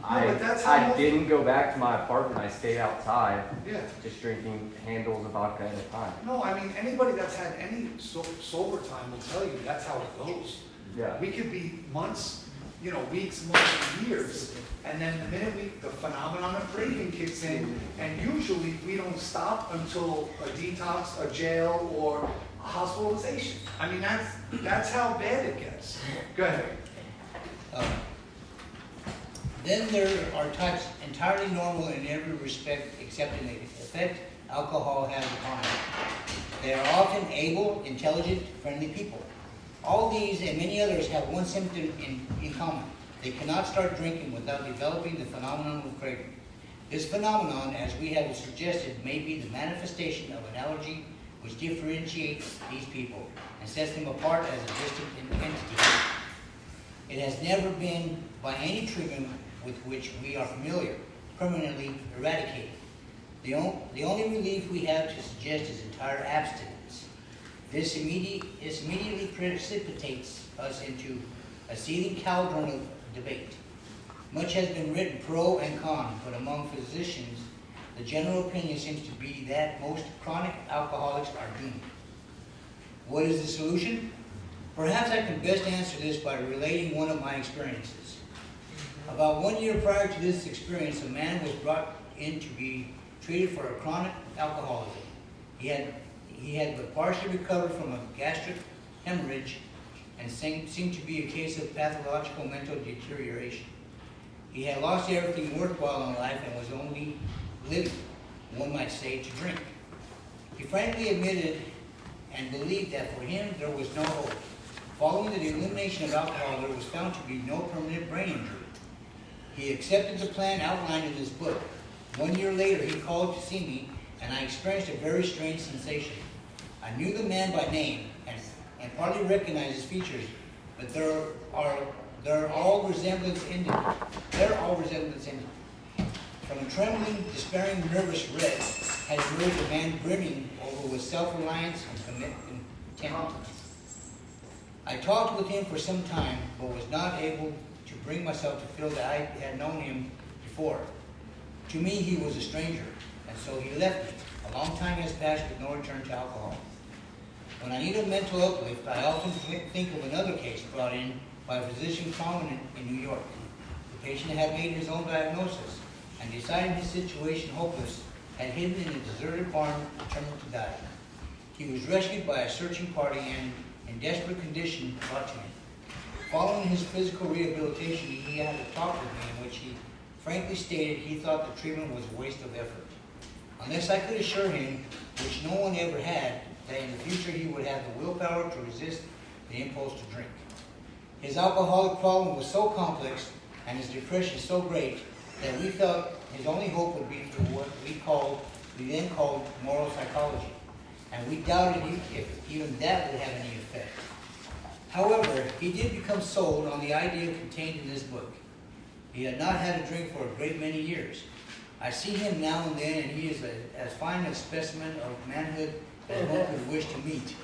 I didn't go back to my apartment. I stayed outside, Yeah. just drinking handles of vodka at a time. No, I mean, anybody that's had any sober time will tell you that's how it goes. Yeah. We could be months, weeks, months, and years, and then the minute the phenomenon of craving kicks in, and usually we don't stop until a detox, a jail, or a hospitalization. I mean, that's how bad it gets. Go ahead. Then there are types entirely normal in every respect except in the effect alcohol has upon them. They are often able, intelligent, friendly people. All these and many others have one symptom in common. They cannot start drinking without developing the phenomenon of craving. This phenomenon, as we have suggested, may be the manifestation of an allergy which differentiates these people and sets them apart as a distinct entity. It has never been, by any treatment with which we are familiar, permanently eradicated. The only relief we have to suggest is entire abstinence. This immediately precipitates us into a seething cauldron of debate. Much has been written pro and con, but among physicians, the general opinion seems to be that most chronic alcoholics are doomed. What is the solution? Perhaps I can best answer this by relating one of my experiences. About 1 year prior to this experience, a man was brought in to be treated for a chronic alcoholism. He had but partially recovered from a gastric hemorrhage and seemed to be a case of pathological mental deterioration. He had lost everything worthwhile in life and was only living, one might say, to drink. He frankly admitted and believed that for him there was no hope. Following the elimination of alcohol, there was found to be no permanent brain injury. He accepted the plan outlined in this book. 1 year later, he called to see me, and I experienced a very strange sensation. I knew the man by name and partly recognized his features, but they're all resemblance ended. From a trembling, despairing, nervous red has emerged a man brimming over with self-reliance and contentment. I talked with him for some time, but was not able to bring myself to feel that I had known him before. To me, he was a stranger, and so he left me. A long time has passed with no return to alcohol. When I need a mental uplift, I often think of another case brought in by a physician prominent in New York. The patient had made his own diagnosis and decided his situation hopeless, had hidden in a deserted barn, determined to die. He was rescued by a searching party and, in desperate condition, brought to him. Following his physical rehabilitation, he had a talk with me in which he frankly stated he thought the treatment was a waste of effort. Unless I could assure him, which no one ever had, that in the future he would have the willpower to resist the impulse to drink. His alcoholic problem was so complex and his depression so great that we felt his only hope would be through what we then called moral psychology, and we doubted if even that would have any effect. However, he did become sold on the idea contained in this book. He had not had a drink for a great many years. I see him now and then, and he is as fine a specimen of manhood as one could wish to meet.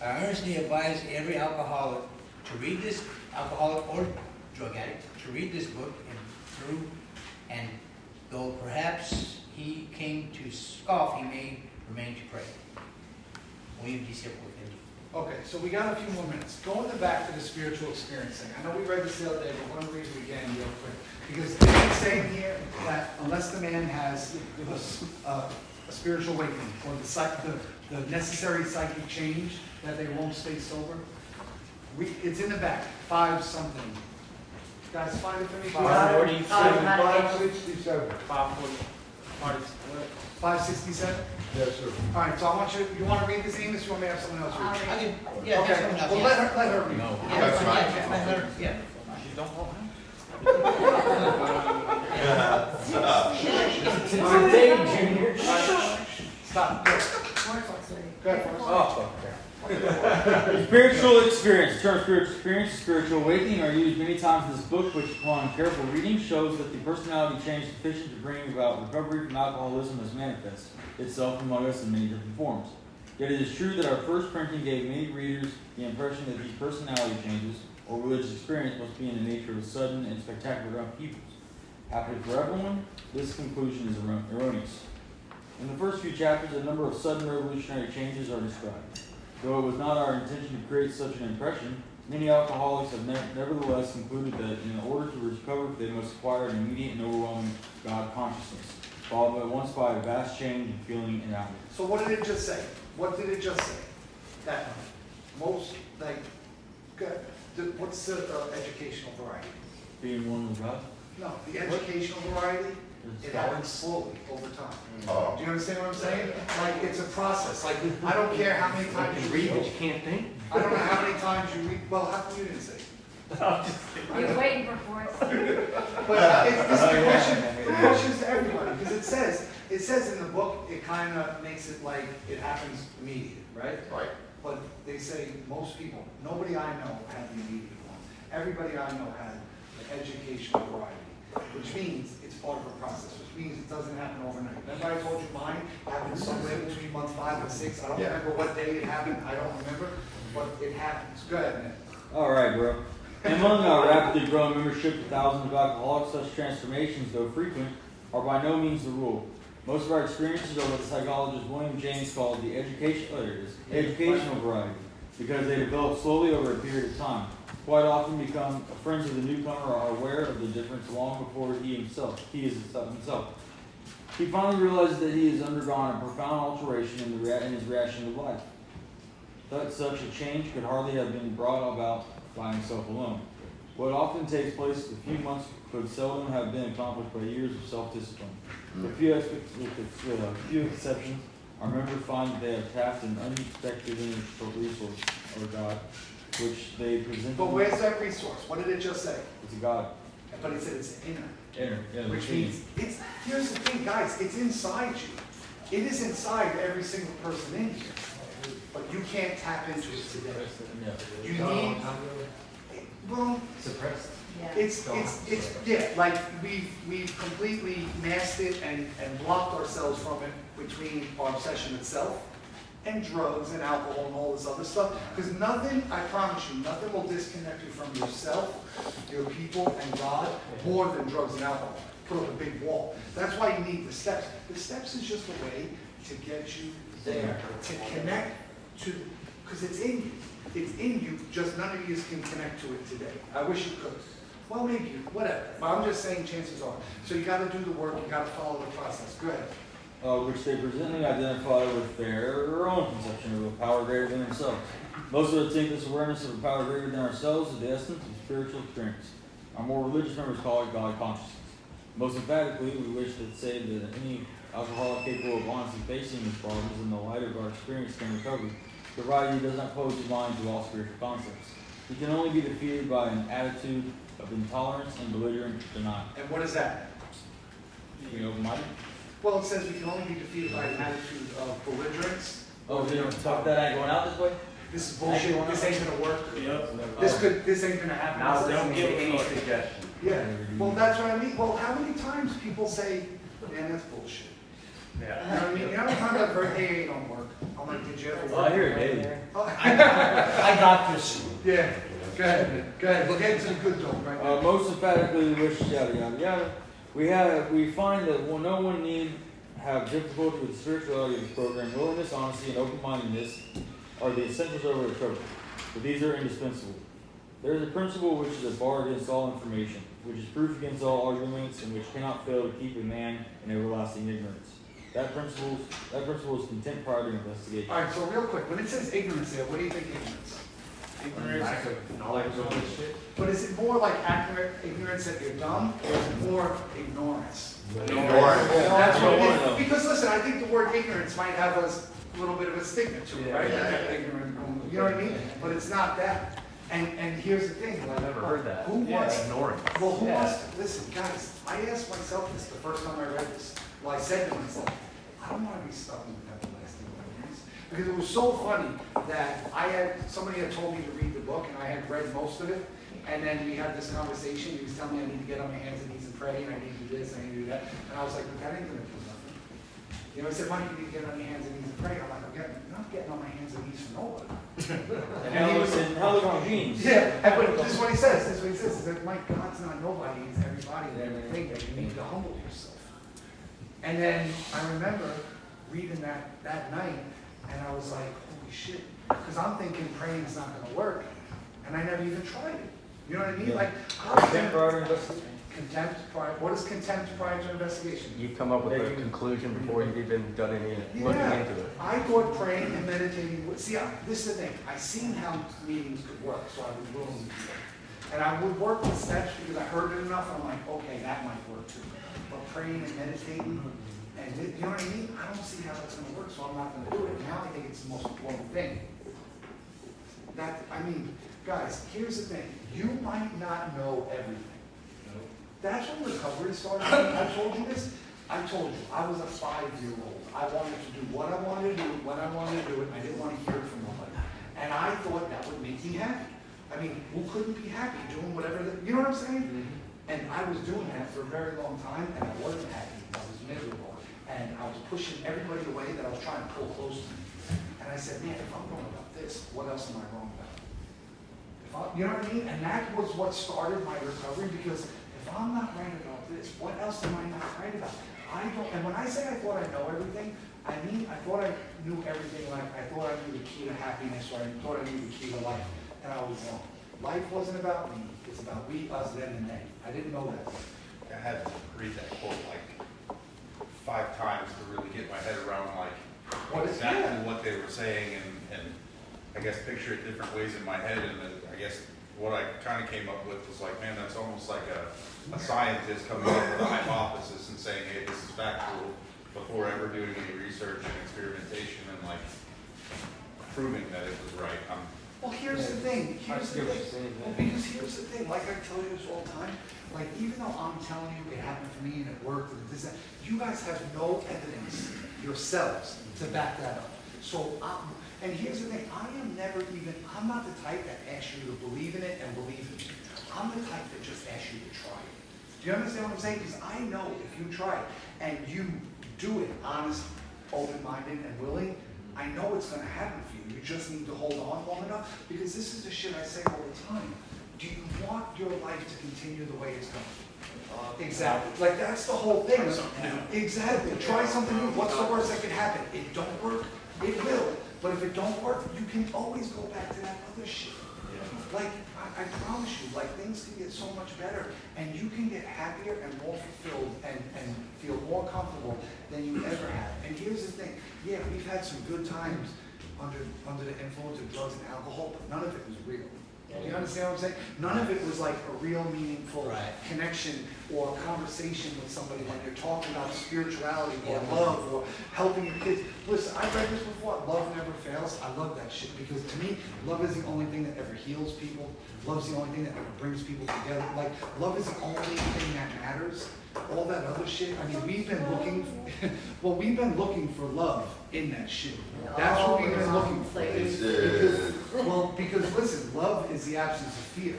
I earnestly advise every alcoholic to read this, alcoholic or drug addict, to read this book and though perhaps he came to scoff, he may remain to pray. William D. Sipple, Okay, so we got a few more minutes. Going back to the spiritual experience thing. I know we read this the other day, but I want to read it again real quick. Because it's saying here that unless the man has a spiritual awakening or the necessary psychic change, that they won't stay sober. It's in the back, 5 something. Guys, find it for me. 567. 540. 567? Yes, sir. All right, so I want you want to read this, Amos? You want me to have someone else read I'll it? read I it. can, yeah, that's Okay, someone else. well, Yeah. let her read. No. Yeah, That's yeah, right. yeah, let her, yeah. She don't hold him. It's a day, Junior. Stop. Go. Forrest wants to read. Go ahead, Forrest. Oh, okay. Spiritual experience. The term spiritual experience and spiritual awakening are used many times in this book, which upon careful reading shows that the personality change sufficient to bring about recovery from alcoholism has manifested itself among us in many different forms. Yet it is true that our first printing gave many readers the impression that these personality changes or religious experience must be in the nature of sudden and spectacular upheavals. Happily for everyone, this conclusion is erroneous. In the first few chapters, a number of sudden revolutionary changes are described. Though it was not our intention to create such an impression, many alcoholics have nevertheless concluded that in order to recover, they must acquire an immediate and overwhelming God consciousness, followed at once by a vast change in feeling and outlook. So what did it just say? What did it just say? That most, what's the educational variety? Being one with God? No, the educational variety, it happens slowly over time. Oh. Do you understand what I'm saying? Like, it's a process. Like, I don't care how many times you read it. can't think. I don't know how many times you read, well, how come you didn't say it? He was waiting for Forrest. But the question's to everybody, because it says in the book, it kind of makes it like it happens immediate, right? Right. But they say most people, nobody I know had the immediate one. Everybody I know had the educational variety, which means it's part of a process, which means it doesn't happen overnight. Remember I told you mine happened somewhere between month 5 and 6. I don't Yeah. remember what day it happened, I don't remember, but it happens. Go ahead, Nick. All right, bro. Among our rapidly growing membership of thousands of alcoholics, such transformations, though frequent, are by no means the rule. Most of our experiences are what the psychologist William James called the educational variety, because they develop slowly over a period of time. Quite often become friends of the newcomer or are aware of the difference long before he is himself. He finally realizes that he has undergone a profound alteration in his reaction to life. That such a change could hardly have been brought about by himself alone. What often takes place in a few months could seldom have been accomplished by years of self-discipline. With a few exceptions, our members find that they have tapped an unexpected resource, or God, which they present. But where's that resource? What did it just say? It's a God. But it said it's inner. Yeah, Which means, here's the thing, guys, it's inside you. It is inside every single person in here. But you can't tap into it today. You need, well, Suppressed. it's like we've completely masked it and blocked ourselves from it between our obsession itself and drugs and alcohol and all this other stuff. Because nothing, I promise you, nothing will disconnect you from yourself, your people, and God more than drugs and alcohol. Put up a big wall. That's why you need the steps. The steps is just a way to get you there, to connect to, because it's in you. It's in you, just none of you can connect to it today. I wish you could. Well, maybe you, whatever. But I'm just saying chances are. So you got to do the work, you got to follow the process. Go ahead. which they presently identify with their own conception of a power greater than themselves. Most of us think this awareness of a power greater than ourselves is the essence of spiritual experience. Our more religious members call it God consciousness. Most emphatically, we wish to say that any alcoholic capable of honestly facing these problems in the light of our experience can recover, provided he does not close his mind to all spiritual concepts. He can only be defeated by an attitude of intolerance and belligerent denial. And what is that? Being open-minded? Well, it says we can only be defeated by an attitude of belligerence. Oh, you don't talk that ain't going out this way? This is bullshit, this ain't gonna work. Yep. This ain't gonna happen. Now, This don't isn't give gonna any work. suggestion. Yeah, well, that's what I mean. Well, how many times people say, man, that's bullshit? You know Yeah. what I mean? You know how many times I've heard, hey, it don't work. I'm like, did you ever work? Oh, I hear it daily. I got this. Yeah, go ahead, go ahead. We'll get into the good talk right now. Most emphatically, we wish yada yada yada. We find that no one need have difficulty with the spirituality of the program. Willingness, honesty, and open-mindedness are the essentials of recovery, but these are indispensable. There is a principle which is a bar against all information, which is proof against all arguments, and which cannot fail to keep a man in everlasting ignorance. That principle is contempt prior to investigation. All right, so real quick, when it says ignorance there, what do you think ignorance? Lack of knowledge of this shit. But is it more like accurate ignorance that you're dumb, or is it more ignorance? That's what it is. Because listen, I think the word ignorance might have a little bit of a stigma to it, right? Yeah. Like ignorant, you know what I mean? But it's not that. And here's the thing. I've never heard that. Who wants, Ignoring. well, who wants, listen, guys, I asked myself this the first time I read this. Well, I said to myself, I don't want to be stuck with everlasting ignorance. Because it was so funny that somebody had told me to read the book, and I had read most of it. And then we had this conversation. He was telling me I need to get on my hands and knees and pray, and I need to do this, and I need to do that. And I was like, but that ain't going to do nothing. You know, he said, Mike, you need to get on your hands and knees and pray. I'm like, I'm not getting on my hands and knees for nobody. And how look on jeans? Yeah, but this is what he says. This is what he says. He said, Mike, God's not nobody. He's everybody and everything. That you need to humble yourself. And then I remember reading that night, and I was like, holy shit. Because I'm thinking praying's not going to work. And I never even tried it. You know what I mean? Like, Contempt prior to investigation. contempt prior. What is contempt prior to investigation? You come up with a conclusion before you've even done any looking Yeah, into it. I thought praying and meditating. See, this is the thing. I seen how meetings could work, so I was willing to do it. And I would work with steps because I heard it enough. And I'm like, okay, that might work too. But praying and meditating, and you know what I mean? I don't see how that's going to work, so I'm not going to do it. Now I think it's the most important thing. Guys, here's the thing. You might not know everything. That's when recovery started. I told you this. I told you, I was a 5-year-old. I wanted to do what I wanted to do, when I wanted to do it. I didn't want to hear it from nobody. And I thought that would make me happy. I mean, who couldn't be happy doing whatever, you know what I'm saying? And I was doing that for a very long time, and I wasn't happy. I was miserable. And I was pushing everybody away that I was trying to pull close to me. And I said, man, if I'm wrong about this, what else am I wrong about? You know what I mean? And that was what started my recovery, because if I'm not right about this, what else am I not right about? And when I say I thought I know everything, I mean I thought I knew everything. Like I thought I knew the key to happiness, or I thought I knew the key to life, and I was wrong. Life wasn't about me. It's about we, us, them, and they. I didn't know that. I had to read that quote like 5 times to really get my head around like exactly what they were saying, and I guess picture it different ways in my head. And I guess what I kind of came up with was like, man, that's almost like a scientist coming up with a hypothesis and saying, hey, this is factual, before ever doing any research and experimentation and like proving that it was right. Well, here's the thing. Here's the thing. Well, because here's the thing. Like I tell you this all the time. Like even though I'm telling you it happened for me and it worked and this, that, you guys have no evidence yourselves to back that up. So, and here's the thing. I'm not the type that asks you to believe in it and believe in it. I'm the type that just asks you to try it. Do you understand what I'm saying? Because I know if you try it and you do it honest, open-minded, and willing, I know it's going to happen for you. You just need to hold on long enough, because this is the shit I say all the time. Do you want your life to continue the way it's going? Exactly. Like that's the whole thing. Exactly. Try something new. What's the worst that could happen? It don't work. It will. But if it don't work, you can always go back to that other shit. like, I promise you, like, things can get so much better, and you can get happier and more fulfilled and feel more comfortable than you ever have. And here's the thing, yeah, we've had some good times under the influence of drugs and alcohol, but none of it was real. Do you understand what I'm saying? None of it was like a real meaningful Right. connection or conversation with somebody when you're talking about spirituality or Yeah. love or helping your kids. Listen, I've read this before, love never fails. I love that shit because to me, love is the only thing that ever heals people. Love's the only thing that ever brings people together. Like, love is the only thing that matters. All that other shit, I mean, we've been looking, well, we've been looking for love in that shit. That's what we've been looking for. Because listen, love is the absence of fear.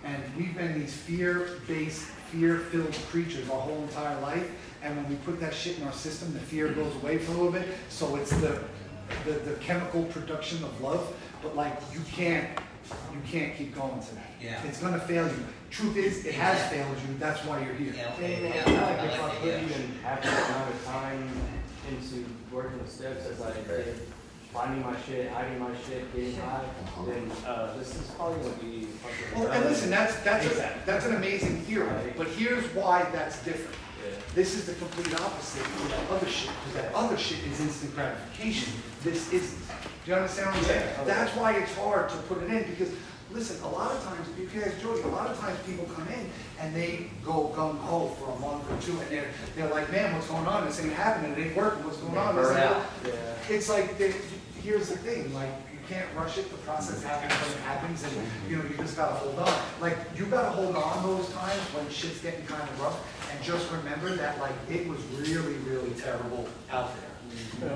And we've been these fear-based, fear-filled creatures our whole entire life. And when we put that shit in our system, the fear goes away for a little bit. So it's the chemical production of love. But like, you can't keep going to that. Yeah. It's gonna fail you. Truth is, it has failed you. That's why you're here. Yeah, I okay, feel yeah, like I if I like put it, yeah. even half the amount of time into working the steps as I did, finding my shit, hiding my shit, getting high, then this is probably gonna be fucking. Well, and listen, that's Exactly. that's an amazing theory. But here's why that's different. Yeah. This is the complete opposite of that other shit. Because that other shit is instant gratification. This isn't. Do you understand what I'm saying? Yeah. That's why it's hard to put it in because, listen, a lot of times, you can ask Jody, a lot of times people come in and they go gung-ho for a month or two and they're like, man, what's going on? This ain't happening. It ain't working. What's going on? This ain't working." Yeah. It's like, here's the thing, like, you can't rush it, the process happens when it happens, and, you know, you just gotta hold on. Like, you gotta hold on those times when shit's getting kind of rough, and just remember that, like, it was really, really terrible out there.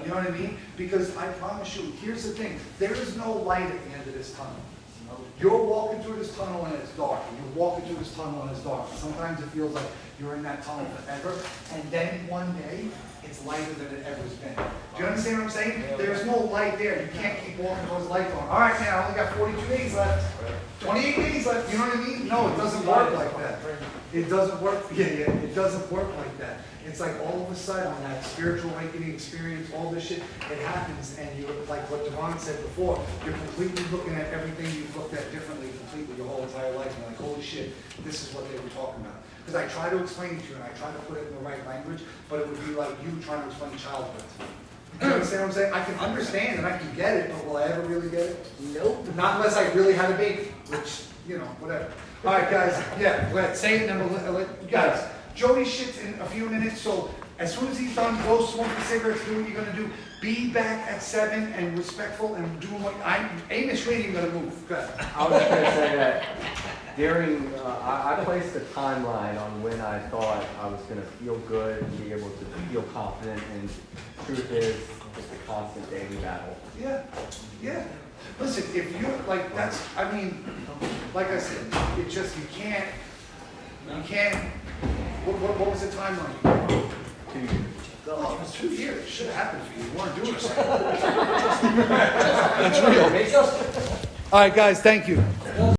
You know what I mean? Because I promise you, here's the thing, there is no light at the end of this tunnel. You're walking through this tunnel and it's dark, and you're walking through this tunnel and it's dark. Sometimes it feels like you're in that tunnel forever, and then one day, it's lighter than it ever has been. Do you understand what I'm saying? There's no light there. You can't keep walking towards light going, all right, man, I only got 42 days left, 28 days left, you know what I mean? No, it doesn't work like that. It doesn't work, it doesn't work like that. It's like all of a sudden, that spiritual awakening experience, all this shit, it happens, and you're, like what Devon said before, you're completely looking at everything you've looked at differently completely your whole entire life, and you're like, holy shit, this is what they were talking about. Because I try to explain it to you, and I try to put it in the right language, but it would be like you trying to explain childhood. You understand what I'm saying? I can understand and I can get it, but will I ever really get it? Nope. Not unless I really had a baby, which, you know, whatever. All right, guys, yeah, let's say it, and then we'll let, guys, Jody shit's in a few minutes, so as soon as he's done, go smoke your cigarettes, do what you're gonna do. Be back at 7 and respectful and do what, Amos, you ain't even gonna move. Go ahead. I was just gonna say that during, I placed a timeline on when I thought I was gonna feel good and be able to feel confident, and truth is, it's a constant daily battle. Yeah, yeah. Listen, if you, like, that's, I mean, like I said, it just, you can't, what was the timeline? 2 years. Oh, it was 2 years. It should have happened for you. You weren't doing something. That's real. All right, guys, thank you.